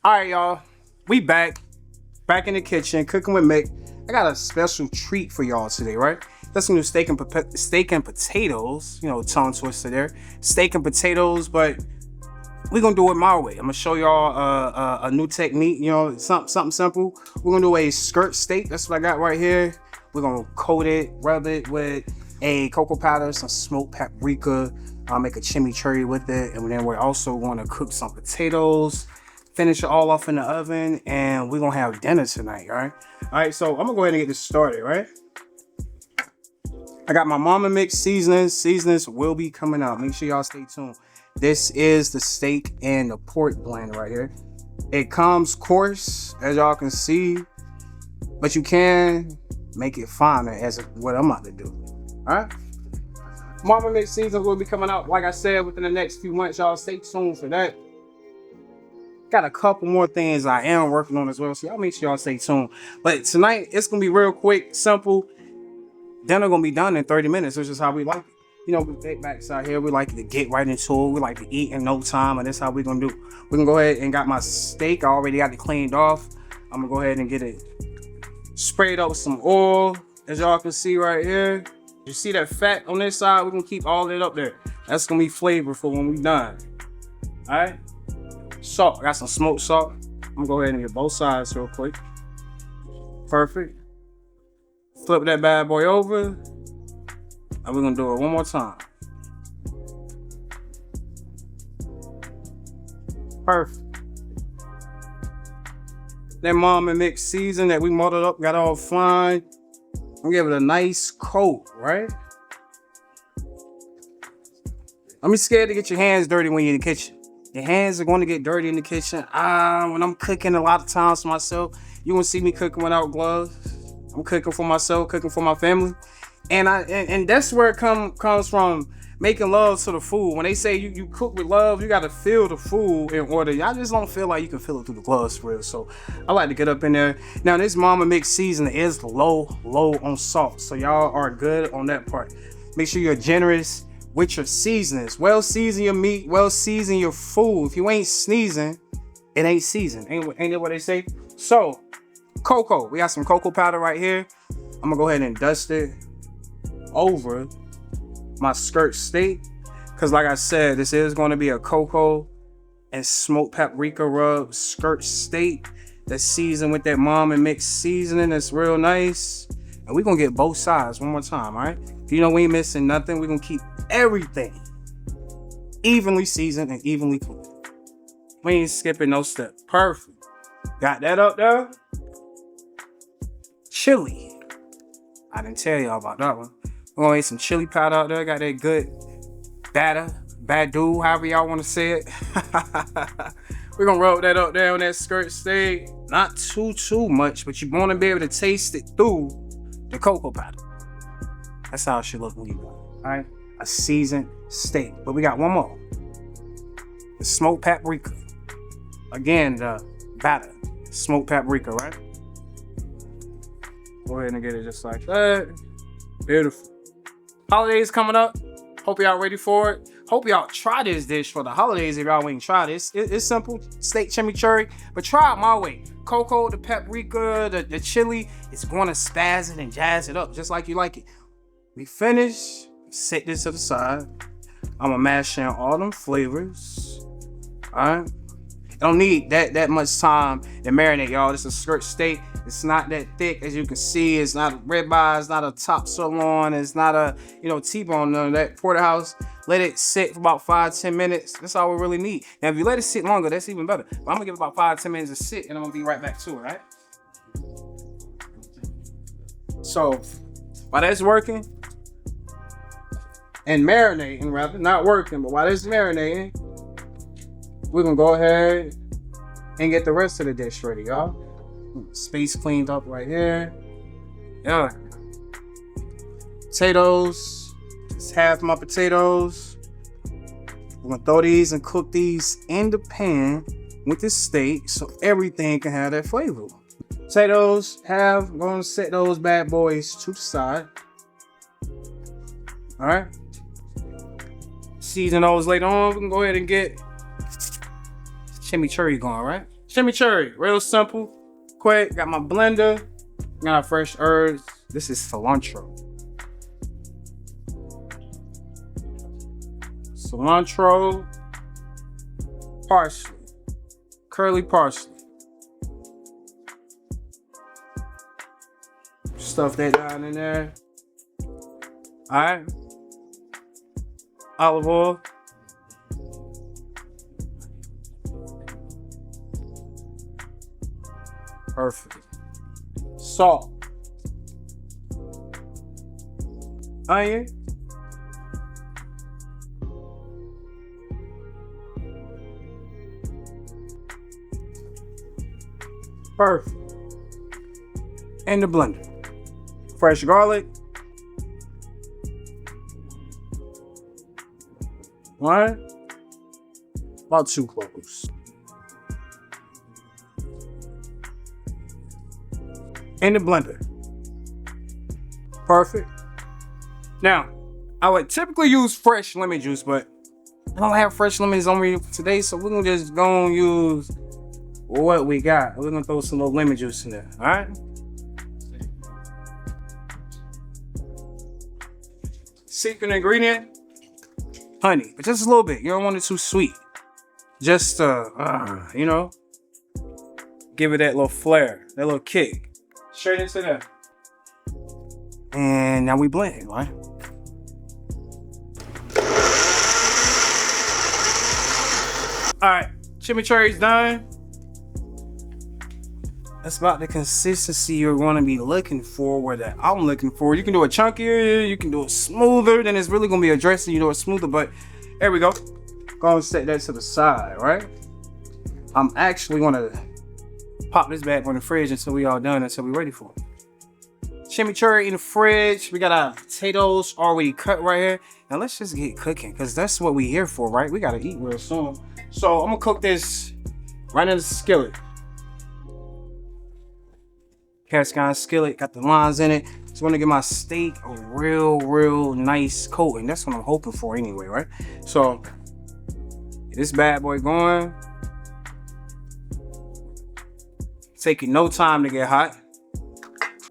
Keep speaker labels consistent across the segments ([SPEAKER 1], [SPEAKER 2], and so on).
[SPEAKER 1] All right, y'all. We back in the kitchen, cooking with Mick. I got a special treat for y'all today, right? That's some new steak and potatoes. You know, tongue twister there. Steak and potatoes, but we're gonna do it my way. I'm gonna show y'all a new technique. You know, something simple. We're gonna do a skirt steak. That's what I got right here. We're gonna coat it, rub it with a cocoa powder, some smoked paprika. I'll make a chimichurri with it, and then we're also going to cook some potatoes. Finish it all off in the oven, and we're gonna have dinner tonight. All right, so I'm gonna go ahead and get this started. Right, I got my Mama Mick seasonings will be coming out. Make sure y'all stay tuned. This is the steak and the pork blend right here. It comes coarse, as y'all can see, but you can make it finer, as what I'm about to do. All right, Mama Mick seasonings will be coming out, like I said, within the next few months. Y'all stay tuned for that. Got a couple more things I am working on as well, so y'all make sure y'all stay tuned. But tonight it's gonna be real quick, simple. Dinner gonna be done in 30 minutes, which is how we like it. You know, we big backs out here, we like to get right into it. We like to eat in no time, and that's how we're gonna do. We're gonna go ahead and got my steak. I already got it cleaned off. I'm gonna go ahead and get it sprayed up with some oil, as y'all can see right here. You see that fat on this side? We're gonna keep all that up there. That's gonna be flavorful when we done. All right. Salt, I got some smoked salt. I'm gonna go ahead and get both sides real quick. Perfect. Flip that bad boy over. And we're gonna do it one more time. Perfect. That Mama Mick season that we molded up, got all fine. I'm gonna give it a nice coat, right? Don't be scared to get your hands dirty when you're in the kitchen. Your hands are going to get dirty in the kitchen. When I'm cooking a lot of times for myself, you won't see me cooking without gloves. I'm cooking for myself, cooking for my family. And that's where it comes from, making love to the food. When they say you cook with love, you got to feel the food in order. I just don't feel like you can feel it through the gloves for real. So I like to get up in there. Now this Mama Mick season is low on salt. So y'all are good on that part. Make sure you're generous with your seasonings. Well season your meat, well season your food. If you ain't sneezing, it ain't seasoned. Ain't that what they say? So, cocoa. We got some cocoa powder right here. I'm gonna go ahead and dust it over my skirt steak. Cause like I said, this is gonna be a cocoa and smoked paprika rub skirt steak that's seasoned with that Mama Mick seasoning. That's real nice. And we're gonna get both sides one more time, all right? You know we ain't missing nothing. We're gonna keep everything evenly seasoned and evenly cooked. We ain't skipping no step. Perfect. Got that up there. Chili. I didn't tell y'all about that one. We're gonna eat some chili powder out there. Got that good badu, however y'all want to say it. We're gonna rub that up there on that skirt steak. Not too much, but you want to be able to taste it through the cocoa powder. That's how it should look when you want. All right, a seasoned steak. But we got one more. The smoked paprika. Again, the batter. Smoked paprika, right? Go ahead and get it just like that. Beautiful. Holidays coming up. Hope y'all ready for it. Hope y'all try this dish for the holidays if y'all ain't try this. It's simple. Steak chimichurri. But try it my way. Cocoa, the paprika, the chili. It's going to spaz it and jazz it up just like you like it. We finish. Set this to the side. I'm gonna mash in all them flavors. Alright. It don't need that much time to marinate, y'all. This is a skirt steak. It's not that thick, as you can see. It's not a ribeye. It's not a top sirloin. It's not a T-bone. None of that. Porterhouse. Let it sit for about 5-10 minutes. That's all we really need. Now, if you let it sit longer, that's even better. But I'm gonna give it about 5-10 minutes to sit, and I'm gonna be right back to it. Right. So while that's working and marinating, rather not working, but while it's marinating, we're gonna go ahead and get the rest of the dish ready, y'all. Space cleaned up right here. Yeah. Potatoes. Just half my potatoes. We're gonna throw these and cook these in the pan with the steak so everything can have that flavor. Potatoes, I'm gonna set those bad boys to the side. All right. Season those later on. We can go ahead and get chimichurri going, right? Chimichurri, real simple, quick. Got my blender, got our fresh herbs. This is cilantro. Cilantro, parsley, curly parsley. Stuff that down in there. All right. Olive oil. Perfect. Salt. Onion. Perfect. And the blender. Fresh garlic. Right? About 2 cloves. In the blender. Perfect. Now, I would typically use fresh lemon juice, but I don't have fresh lemons on me today, so we're gonna just go and use what we got. We're gonna throw some little lemon juice in there, all right? Secret ingredient, honey, but just a little bit. You don't want it too sweet. Just, you know, give it that little flair, that little kick. Straight into there. And now we blend it, right? All right, chimichurri's done. That's about the consistency you're going to be looking for, or that I'm looking for. You can do it chunkier, you can do it smoother, then it's really going to be a dressing. You do it smoother, but there we go. Go and set that to the side, right? I'm actually going to pop this back in the fridge until we all done, until we're ready for it. Chimichurri in the fridge. We got our potatoes already cut right here. Now let's just get cooking, because that's what we here for, right? We got to eat real soon. So I'm going to cook this right in the skillet. Cast iron skillet, got the lines in it. Just want to give my steak a real nice coating. That's what I'm hoping for anyway, right? So get this bad boy going. Taking no time to get hot.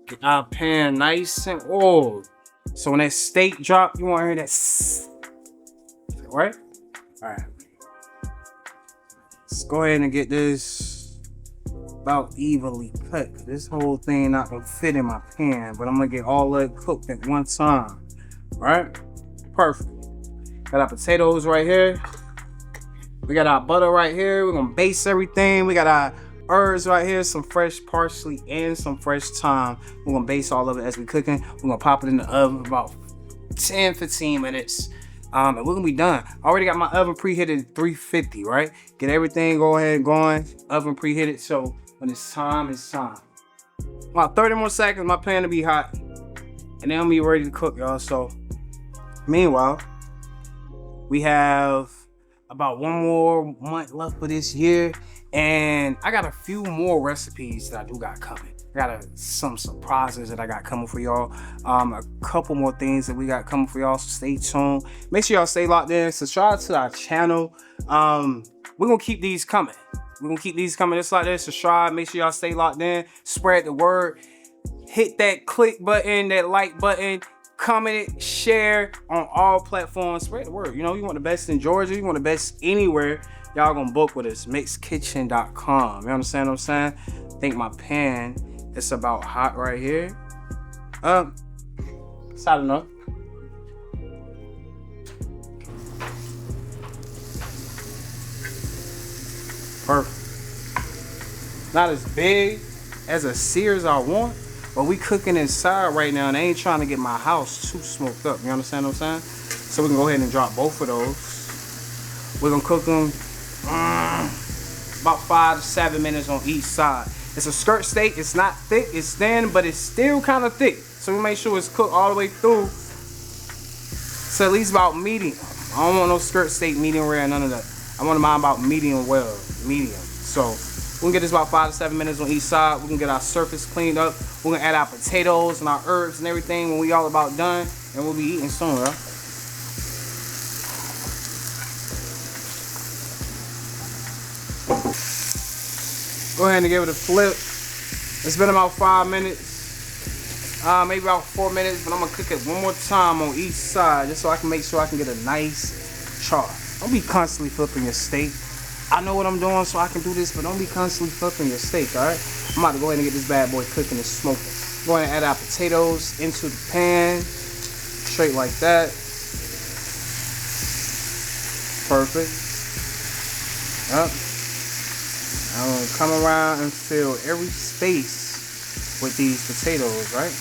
[SPEAKER 1] Get our pan nice and oiled. So when that steak drop, you want to hear that, right? All right. Let's go ahead and get this about evenly cut. This whole thing not gonna fit in my pan, but I'm gonna get all that cooked at one time. All right, perfect. Got our potatoes right here. We got our butter right here. We're gonna baste everything. We got our herbs right here, some fresh parsley and some fresh thyme. We're gonna baste all of it as we cooking. We're gonna pop it in the oven about 10-15 minutes. And we're gonna be done. I already got my oven preheated at 350, right? Get everything go ahead going. Oven preheated, so when it's time, it's time. About 30 more seconds, my pan to be hot. And then I'm be ready to cook, y'all. So meanwhile, we have about 1 more month left for this year. And I got a few more recipes that I do got coming. I got some surprises that I got coming for y'all. A couple more things that we got coming for y'all, so stay tuned. Make sure y'all stay locked in. Subscribe to our channel. We're gonna keep these coming. We're gonna keep these coming just like this. Subscribe, make sure y'all stay locked in. Spread the word. Hit that click button, that like button. Comment it, share on all platforms. Spread the word. You know, you want the best in Georgia, you want the best anywhere. Y'all gonna book with us. MicksKitchen.com. You understand what I'm saying? I think my pan is about hot right here. It's hot enough. Perfect. Not as big as a sear as I want, but we cooking inside right now, and I ain't trying to get my house too smoked up. You understand what I'm saying? So we can go ahead and drop both of those. We're gonna cook them about 5 to 7 minutes on each side. It's a skirt steak. It's not thick. It's thin, but it's still kind of thick. So we make sure it's cooked all the way through. So at least about medium. I don't want no skirt steak, medium rare, none of that. I want mine about medium well, medium. So we can get this about 5 to 7 minutes on each side. We can get our surface cleaned up. We're gonna add our potatoes and our herbs and everything when we all about done, and we'll be eating soon, right? Go ahead and give it a flip. It's been about 5 minutes, maybe about 4 minutes, but I'm gonna cook it one more time on each side just so I can make sure I can get a nice char. Don't be constantly flipping your steak. I know what I'm doing so I can do this, but don't be constantly flipping your steak, alright? I'm about to go ahead and get this bad boy cooking and smoking. Go ahead and add our potatoes into the pan, straight like that. Perfect. Yep. I'm gonna come around and fill every space with these potatoes, right?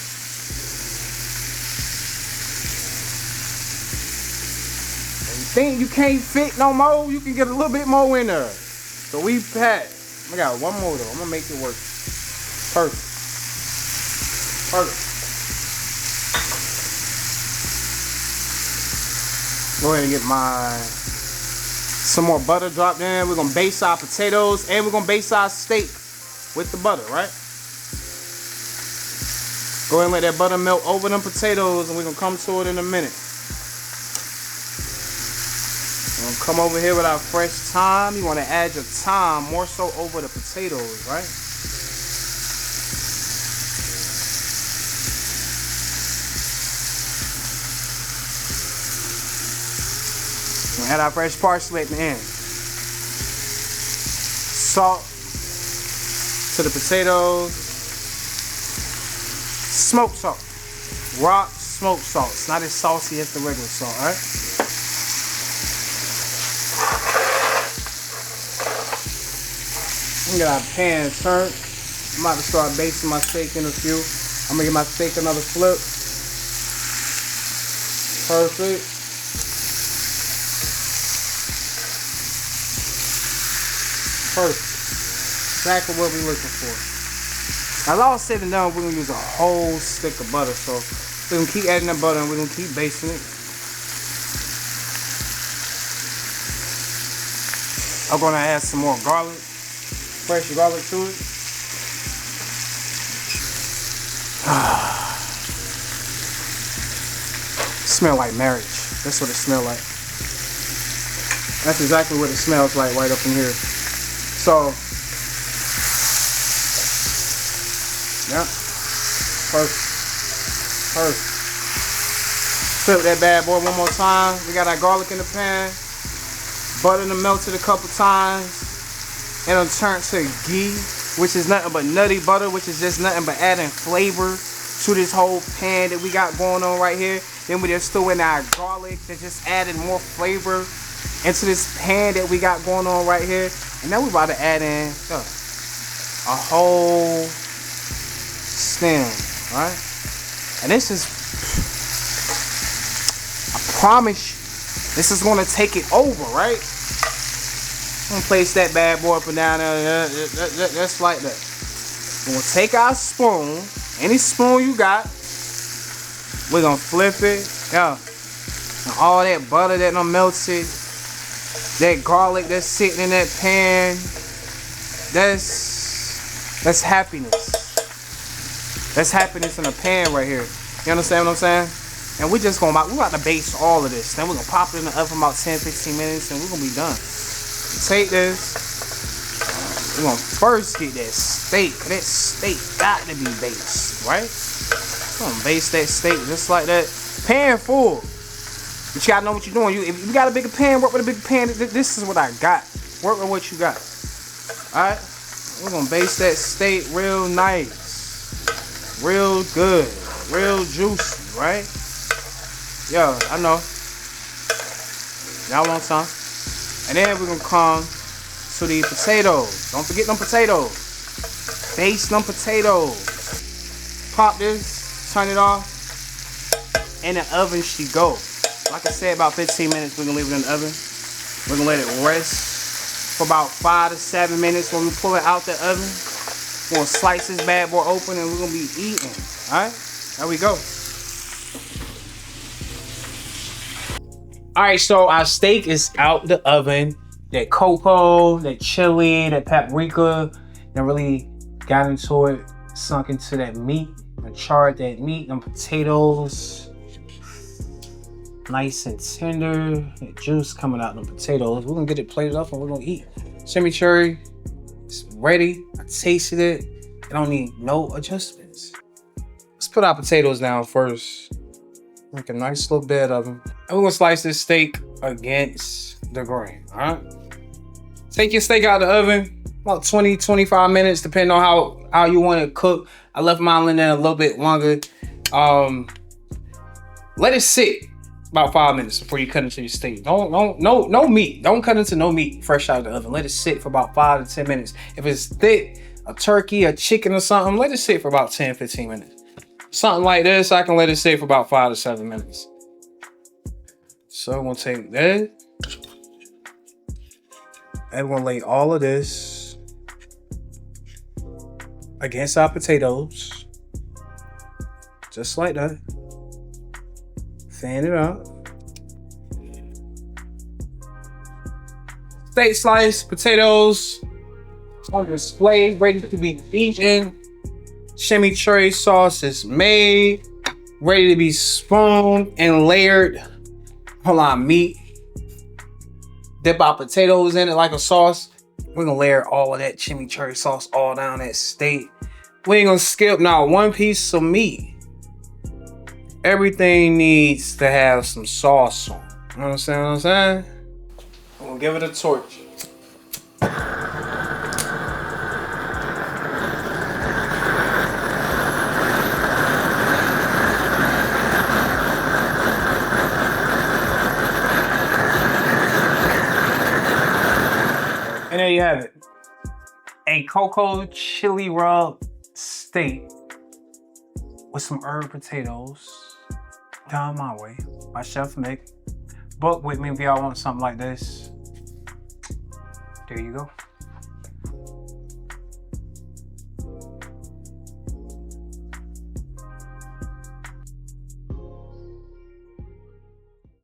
[SPEAKER 1] And you think you can't fit no more, you can get a little bit more in there. So we pack. I got one more though. I'm gonna make it work. Perfect. Perfect. Go ahead and get some more butter dropped in. We're gonna baste our potatoes and we're gonna baste our steak with the butter, right? Go ahead and let that butter melt over them potatoes and we're gonna come to it in a minute. We're gonna come over here with our fresh thyme. You wanna add your thyme more so over the potatoes, right? We'll add our fresh parsley at the end. Salt to the potatoes. Smoked salt. Rock smoked salt. It's not as saucy as the regular salt, alright? I'm gonna get our pan turned. I'm about to start basting my steak in a few. I'm gonna give my steak another flip. Perfect. Perfect. Exactly what we're looking for. As all said and done, we're gonna use a whole stick of butter. So we're gonna keep adding that butter and we're gonna keep basting it. I'm gonna add some more garlic, fresh garlic to it. Smell like marriage. That's what it smells like. That's exactly what it smells like right up in here. So, yeah, perfect, perfect. Flip that bad boy one more time. We got our garlic in the pan. Butter done melted a couple times. And it'll turn to ghee, which is nothing but nutty butter, which is just nothing but adding flavor to this whole pan that we got going on right here. Then we just throw in our garlic that just added more flavor into this pan that we got going on right here. And now we're about to add in a whole stem, right? And this is, I promise you, this is gonna take it over, right? I'm gonna place that bad boy up and down there, just like that. We're gonna take our spoon, any spoon you got, we're gonna flip it, yeah. And all that butter that done melted, that garlic that's sitting in that pan, that's happiness. That's happiness in a pan right here. You understand what I'm saying? And we're about to baste all of this. Then we're gonna pop it in the oven about 10-15 minutes and we're gonna be done. Take this. We're gonna first get that steak. That steak got to be basted, right? We're gonna baste that steak just like that. Pan full. But you gotta know what you're doing. If you got a bigger pan, work with a bigger pan. This is what I got. Work with what you got. Alright? We're gonna baste that steak real nice. Real good. Real juicy, right? Yo, I know. Y'all want some? And then we're gonna come to the potatoes. Don't forget them potatoes. Baste them potatoes. Pop this, turn it off. In the oven she go. Like I said, about 15 minutes, we're gonna leave it in the oven. We're gonna let it rest for about 5 to 7 minutes. When we pull it out the oven, we're gonna slice this bad boy open and we're gonna be eating. Alright? There we go. Alright, so our steak is out the oven. That cocoa, that chili, that paprika, that really got into it, sunk into that meat, and charred that meat, them potatoes. Nice and tender. That juice coming out of the potatoes. We're gonna get it plated up and we're gonna eat. Chimichurri. ready. I tasted it. I don't need no adjustments. Let's put our potatoes down first. Make a nice little bed of them. And we're gonna slice this steak against the grain, all right? Take your steak out of the oven, about 20, 25 minutes, depending on how you want it cooked. I left mine in there a little bit longer. Let it sit about 5 minutes before you cut into your steak. No meat. Don't cut into no meat fresh out of the oven. Let it sit for about 5 to 10 minutes. If it's thick, a turkey, a chicken or something, let it sit for about 10, 15 minutes. Something like this, I can let it sit for about 5 to 7 minutes. So I'm gonna take that. And we're gonna lay all of this against our potatoes. Just like that. Fan it out. Steak slice, potatoes on display, ready to be eaten. Chimichurri sauce is made, ready to be spooned and layered on our meat. Dip our potatoes in it like a sauce. We're gonna layer all of that chimichurri sauce all down that steak. We ain't gonna skip not one piece of meat. Everything needs to have some sauce on. You know what I'm saying? I'm gonna give it a torch. And there you have it. A cocoa chili rub steak with some herb potatoes. Done my way by Chef Mick. Book with me if y'all want something like this. There you go.